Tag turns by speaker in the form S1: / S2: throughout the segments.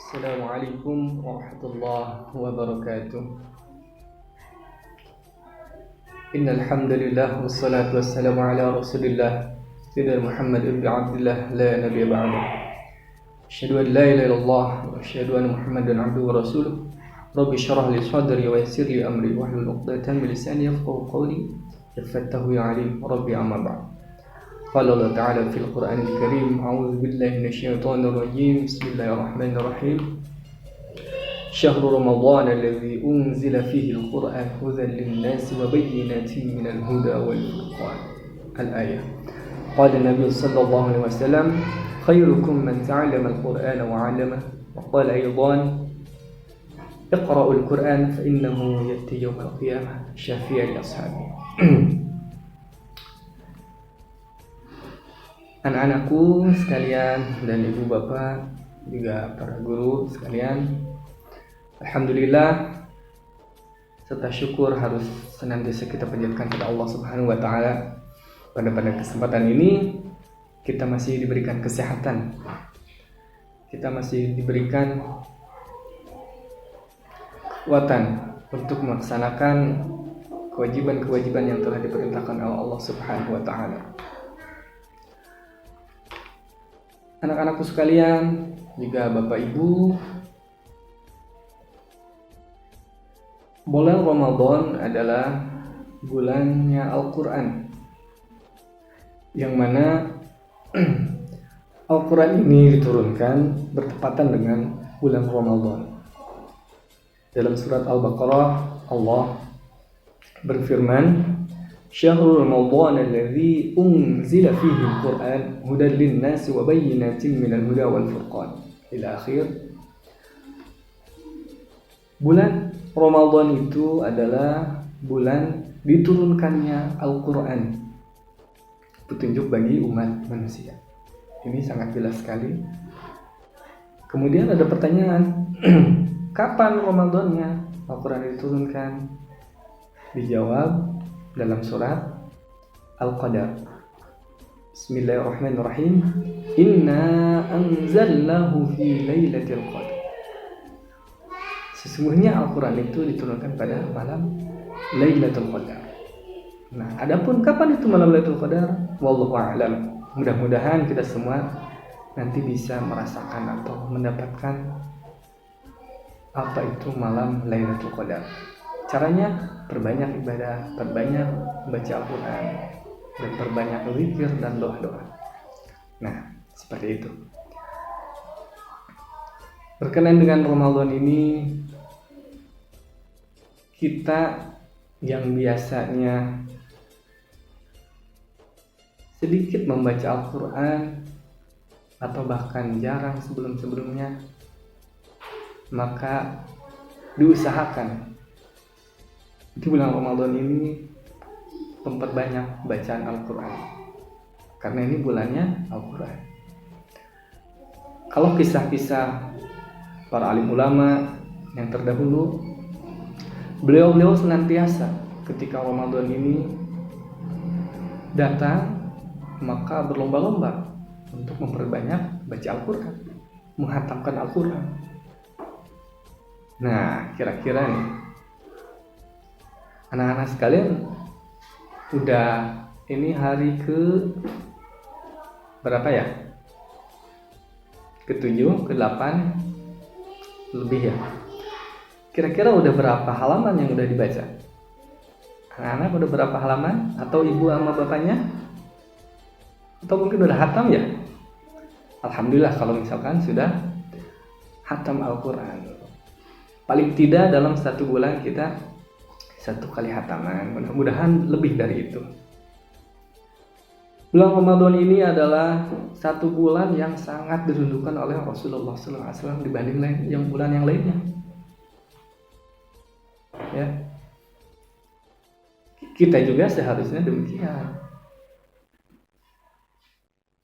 S1: Assalamualaikum warahmatullahi wabarakatuh. Innal hamdalillah wassalatu wassalamu ala Rasulillah Sayyidina Muhammad ibn Abdullah la nabiyya ba'da. Asyhadu an la ilaha illallah wa asyhadu anna Muhammadan abduhu wa rasuluh. Rabbi shrah li sadri wa yassir li amri wahlul 'uqdatam min lisani yafqahu qawli. Yafattahu ya alim rabbi amma ba'd. قال الله تعالى في القرآن الكريم أعوذ بالله من الشيطان الرجيم بسم الله الرحمن الرحيم شهر رمضان الذي أنزل فيه القرآن هدى للناس وبينات من الهدى والفرقان الآية قال النبي صلى الله عليه وسلم خيركم من تعلم القرآن وعلمه وقال أيضا اقرأوا القرآن فإنه يأتي يوم القيامة شافيا لأصحابه. Anak-anakku sekalian dan ibu bapak juga para guru sekalian, alhamdulillah serta syukur harus senantiasa kita panjatkan kepada Allah Subhanahu wa taala. Pada kesempatan ini kita masih diberikan kesehatan. Kita masih diberikan kekuatan untuk melaksanakan kewajiban-kewajiban yang telah diperintahkan oleh Allah Subhanahu wa taala. Anak-anakku sekalian, juga Bapak Ibu, bulan Ramadan adalah bulannya Al-Quran, yang mana Al-Quran ini diturunkan bertepatan dengan bulan Ramadan. Dalam surat Al-Baqarah, Allah berfirman, Syahrul Ramadan alladzi unzila fihi al-Qur'an hudan lin-nasi wa bayyinatin minal huda wal furqan ila akhir. Bulan Ramadan itu adalah bulan diturunkannya Al-Qur'an, petunjuk bagi umat manusia. Ini sangat jelas sekali. Kemudian ada pertanyaan, kapan Ramadannya Al-Qur'an diturunkan? Dijawab dalam surat Al-Qadar. Bismillahirrahmanirrahim. Inna anzalnahu fi lailatul qadar. Sesungguhnya Al-Quran itu diturunkan pada malam Lailatul Qadar. Nah, adapun kapan itu malam Lailatul Qadar? Wallahu a'lam. Mudah-mudahan kita semua nanti bisa merasakan atau mendapatkan apa itu malam Lailatul Qadar. Caranya perbanyak ibadah, perbanyak baca Al-Quran, dan perbanyak zikir dan doa-doa. Nah, seperti itu. Berkenaan dengan Ramadan ini, kita yang biasanya sedikit membaca Al-Quran atau bahkan jarang sebelum-sebelumnya, maka diusahakan di bulan Ramadan ini memperbanyak bacaan Al-Quran, karena ini bulannya Al-Quran. Kalau kisah-kisah para alim ulama yang terdahulu, beliau senantiasa ketika Ramadan ini datang, maka berlomba-lomba untuk memperbanyak baca Al-Quran, menghatamkan Al-Quran. Nah, kira-kira nih, anak-anak sekalian, udah ini hari ke berapa ya? Ke-7, ke-8 lebih ya. Kira-kira udah berapa halaman yang udah dibaca? Anak-anak udah berapa halaman? Atau ibu sama bapaknya? Atau mungkin udah hatam ya? Alhamdulillah kalau misalkan sudah hatam Al-Quran. Paling tidak dalam satu bulan kita satu kali hataman, mudah-mudahan lebih dari itu. Bulan Ramadan ini adalah satu bulan yang sangat dirindukan oleh Rasulullah SAW dibanding yang bulan yang lainnya. Ya, kita juga seharusnya demikian.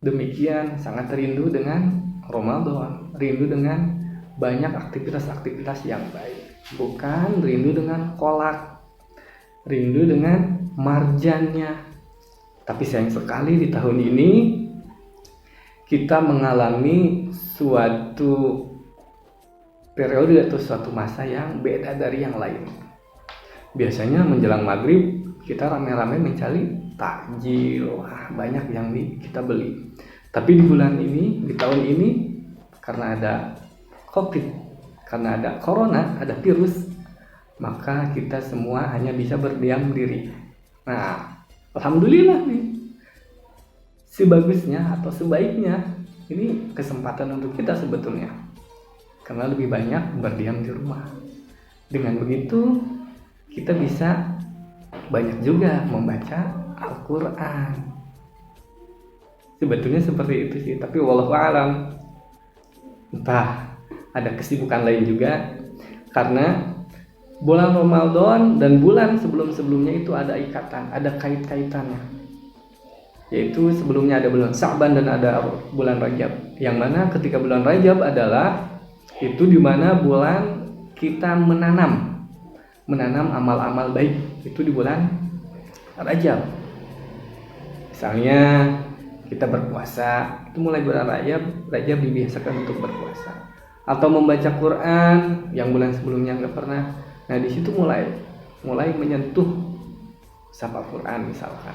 S1: Demikian sangat rindu dengan Ramadan, rindu dengan banyak aktivitas-aktivitas yang baik, bukan rindu dengan kolak, rindu dengan marjannya. Tapi sayang sekali di tahun ini kita mengalami suatu periode atau suatu masa yang beda dari yang lain. Biasanya menjelang maghrib kita rame-rame mencari takjil, banyak yang kita beli. Tapi di bulan ini, di tahun ini, karena ada COVID, karena ada corona, ada virus, maka kita semua hanya bisa berdiam diri. Nah, alhamdulillah nih, sebagusnya atau sebaiknya ini kesempatan untuk kita sebetulnya, karena lebih banyak berdiam di rumah. Dengan begitu kita bisa banyak juga membaca Al-Quran. Sebetulnya seperti itu sih, tapi wallahu a'lam, entah ada kesibukan lain juga, karena bulan Ramadan dan bulan sebelum-sebelumnya itu ada ikatan, ada kait-kaitannya. Yaitu sebelumnya ada bulan Sya'ban dan ada bulan Rajab. Yang mana ketika bulan Rajab adalah itu di mana bulan kita menanam amal-amal baik, itu di bulan Rajab. Misalnya kita berpuasa, itu mulai bulan Rajab dibiasakan untuk berpuasa. Atau membaca Quran yang bulan sebelumnya nggak pernah. Nah di situ mulai menyentuh sapa Quran misalkan.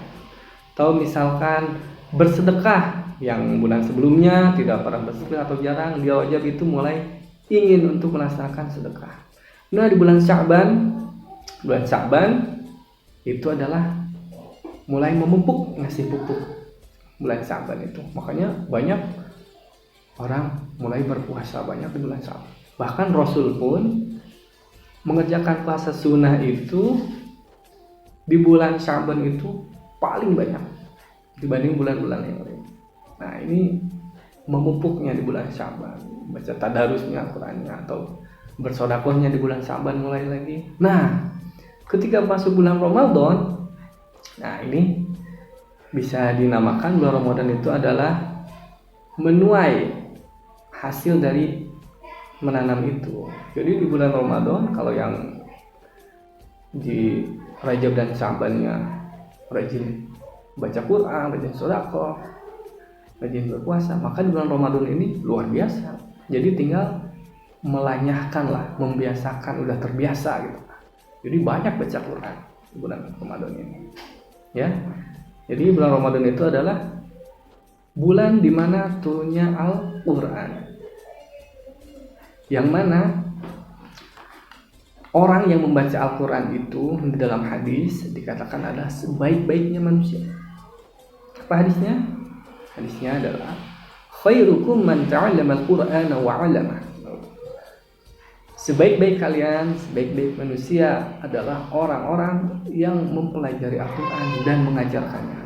S1: Atau misalkan bersedekah yang bulan sebelumnya tidak pernah bersedekah atau jarang, di Rajab itu mulai ingin untuk melaksanakan sedekah. Nah di bulan Sya'ban itu adalah mulai memupuk, ngasih pupuk bulan Sya'ban itu. Makanya banyak orang mulai berpuasa banyak di bulan Sya'ban. Bahkan Rasul pun mengerjakan puasa sunnah itu di bulan Sya'ban itu paling banyak dibanding bulan-bulan yang lain. Nah ini memupuknya di bulan Sya'ban, baca tadarusnya Al-Qur'annya atau bersedekahnya di bulan Sya'ban mulai lagi. Nah ketika masuk bulan Ramadan, nah ini bisa dinamakan bulan Ramadan itu adalah menuai hasil dari menanam itu. Jadi di bulan Ramadan kalau yang di Rajab dan Sya'bannya rajin baca Quran, rajin sedekah, rajin berpuasa, maka di bulan Ramadan ini luar biasa. Jadi tinggal melanyahkan lah, membiasakan, udah terbiasa gitu. Jadi banyak baca Quran di bulan Ramadan ini. Ya. Jadi bulan Ramadan itu adalah bulan di mana turunnya Al-Quran. Yang mana orang yang membaca Al-Quran itu di dalam hadis dikatakan adalah sebaik-baiknya manusia. Apa hadisnya? Hadisnya adalah khairukum man ta'allama al-Qur'ana wa 'allamah. Sebaik-baik kalian, sebaik-baik manusia adalah orang-orang yang mempelajari Al-Quran dan mengajarkannya.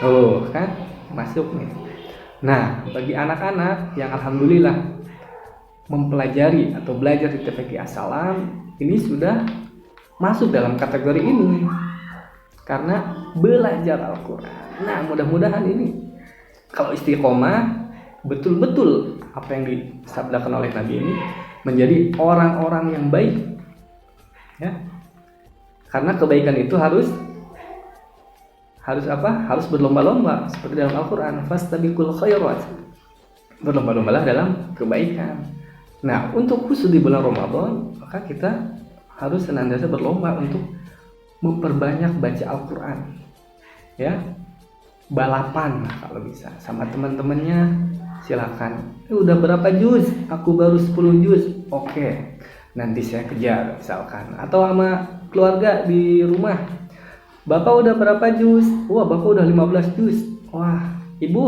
S1: Oh, kan? Masuk nih. Nah, bagi anak-anak yang alhamdulillah mempelajari atau belajar di TPQ As-Salam, ini sudah masuk dalam kategori ini karena belajar Al-Quran. Nah, mudah-mudahan ini kalau istiqomah betul-betul apa yang disabdakan oleh Nabi ini menjadi orang-orang yang baik, ya. Karena kebaikan itu harus apa? Harus berlomba-lomba seperti dalam Al-Quran. Fastabiqul khairat. Berlomba-lombalah dalam kebaikan. Nah, untuk khusus di bulan Ramadan, maka kita harus senantiasa berlomba untuk memperbanyak baca Al-Quran, ya. Balapan kalau bisa sama teman-temannya. Silakan. Udah berapa juz? Aku baru 10 juz. Oke. Nanti saya kejar misalkan. Atau sama keluarga di rumah. Bapak udah berapa juz? Wah, Bapak udah 15 juz. Wah, Ibu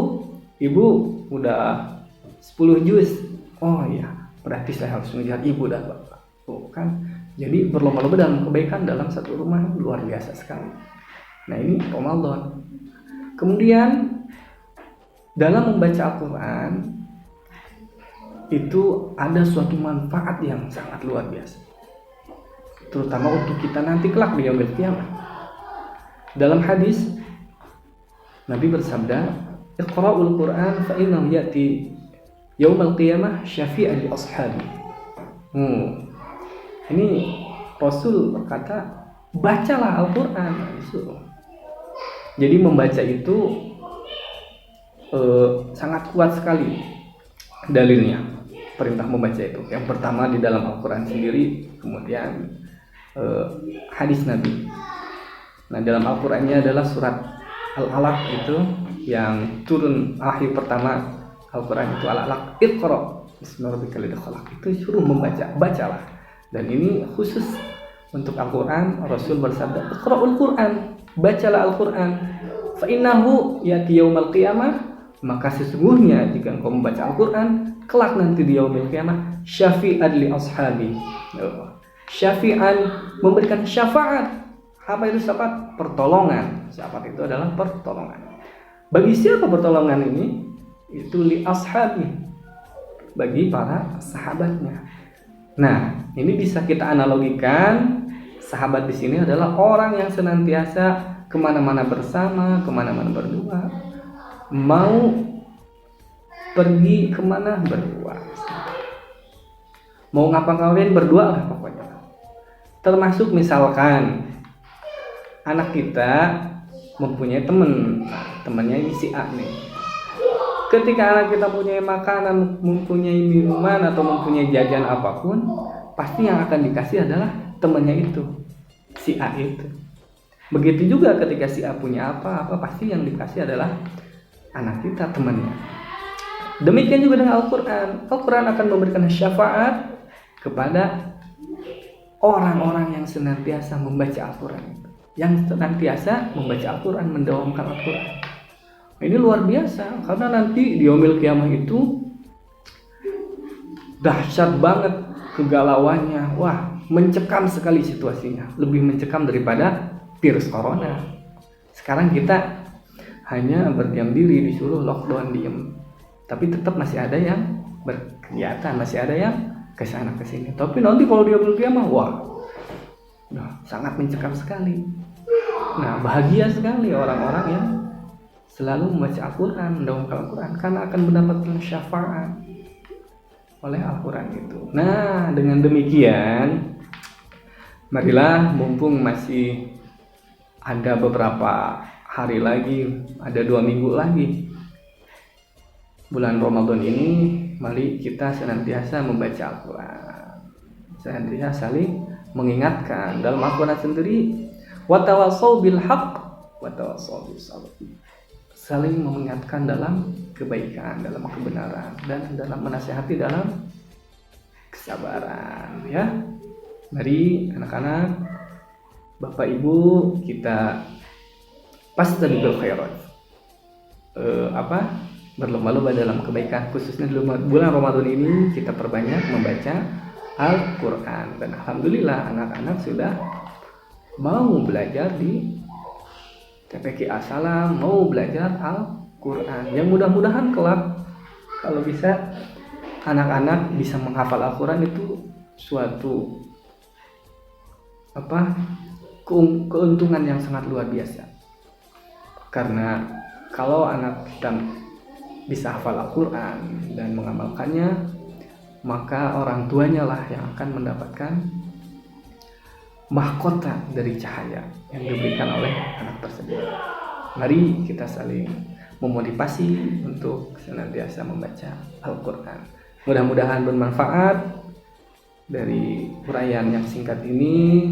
S1: udah 10 juz. Oh iya, berarti saya harus mengejar Ibu dan Bapak. Oh, kan? Jadi berlomba-lomba dalam kebaikan dalam satu rumah luar biasa sekali. Nah, ini Ramadan. Kemudian dalam membaca Al-Quran itu ada suatu manfaat yang sangat luar biasa, terutama untuk kita nanti kelak di yaumil qiyamah. Dalam hadis Nabi bersabda, "Iqra'ul Quran fa innahu ya'ti yaumil qiyamah syafi'an li ashabi." Ini Rasul berkata, bacalah Al-Quran. Jadi membaca itu sangat kuat sekali dalilnya. perintah membaca itu. Yang pertama di dalam Al-Quran sendiri, kemudian hadis Nabi. Nah, dalam Al-Qurannya adalah surat Al-Alaq itu yang turun akhir pertama Al-Quran itu Al-Alaq, Iqra bismillahirrahmanirrahim, ladzi khalaq, itu suruh membaca, bacalah. Dan ini khusus untuk Al-Quran. Rasul bersabda, Iqra'ul Quran, bacalah Al-Quran, fa innahu yati yaumal qiyamah, maka sesungguhnya jika engkau membaca Al-Quran, kelak nanti di yaumil qiyamah, syafi'an li ashabi. Syafi'an, memberikan syafaat. Apa itu syafaat? Pertolongan. Syafaat itu adalah pertolongan. Bagi siapa pertolongan ini? Itu li ashabi, bagi para sahabatnya. Nah, ini bisa kita analogikan. Sahabat di sini adalah orang yang senantiasa kemana-mana bersama, kemana-mana berdua. Mau pergi kemana berdua. Mau ngapa-ngapain berdua lah pokoknya. Termasuk misalkan anak kita mempunyai teman, temannya ini si A nih. Ketika anak kita punya makanan, mempunyai minuman atau mempunyai jajan apapun, pasti yang akan dikasih adalah temannya itu, si A itu. Begitu juga ketika si A punya apa-apa, pasti yang dikasih adalah anak kita, temannya. Demikian juga dengan Al-Quran. Al-Quran akan memberikan syafaat kepada orang-orang yang senantiasa membaca Al-Quran, yang senantiasa membaca Al-Quran, mendawamkan Al-Quran. Ini luar biasa, karena nanti di yaumil qiyamah itu dahsyat banget kegalauannya. Wah, mencekam sekali situasinya, lebih mencekam daripada virus corona. Sekarang kita hanya berdiam diri, disuruh lockdown, diem, tapi tetap masih ada yang berkegiatan, masih ada yang kesana kesini. Tapi nanti kalau di yaumil qiyamah, wah, sangat mencekam sekali. Nah, bahagia sekali orang-orang yang selalu membaca Al-Quran, mendawamkan Al-Quran, karena akan mendapatkan syafaat oleh Al-Quran itu. Nah, dengan demikian, marilah mumpung masih ada beberapa hari lagi, ada 2 minggu lagi bulan Ramadan ini, mari kita senantiasa membaca Al-Quran, senantiasa saling mengingatkan. Dalam Al-Quran sendiri, wa tawassaw bil haqq wa tawassaw bis sabr, saling mengingatkan dalam kebaikan, dalam kebenaran, dan dalam menasihati dalam kesabaran. Ya, mari anak-anak, bapak ibu, kita fastabiqul khairat, berlomba-lomba dalam kebaikan. Khususnya di bulan Ramadan ini kita perbanyak membaca Al-Quran. Dan alhamdulillah anak-anak sudah mau belajar di TPQ As-Salam, mau belajar Al-Quran. Yang mudah-mudahan kelak kalau bisa anak-anak bisa menghafal Al-Quran, itu suatu keuntungan yang sangat luar biasa. Karena kalau anak kita bisa hafal Al-Quran dan mengamalkannya, maka orang tuanya lah yang akan mendapatkan mahkota dari cahaya yang diberikan oleh anak tersebut. Mari kita saling memotivasi untuk senantiasa membaca Al-Quran. Mudah-mudahan bermanfaat dari uraian yang singkat ini.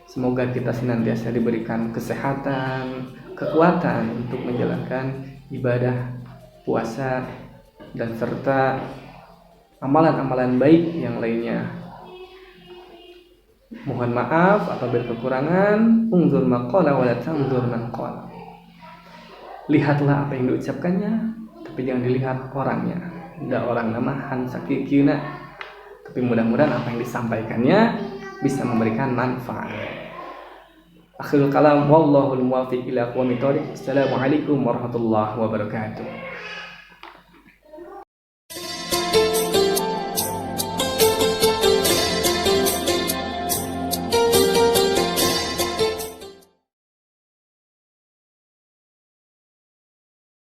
S1: Semoga kita senantiasa diberikan kesehatan, kekuatan untuk menjalankan ibadah puasa dan serta amalan-amalan baik yang lainnya. Mohon maaf apabila kekurangan. Unzur maqala wa la tanzur man qala. Lihatlah apa yang diucapkannya, tapi jangan dilihat orangnya. Tidak orang nama hansakikina, tapi mudah-mudahan apa yang disampaikannya bisa memberikan manfaat. Akhirul kalam, wallahul muwaffiq ila aqwamit thoriq. Assalamualaikum warahmatullahi wabarakatuh.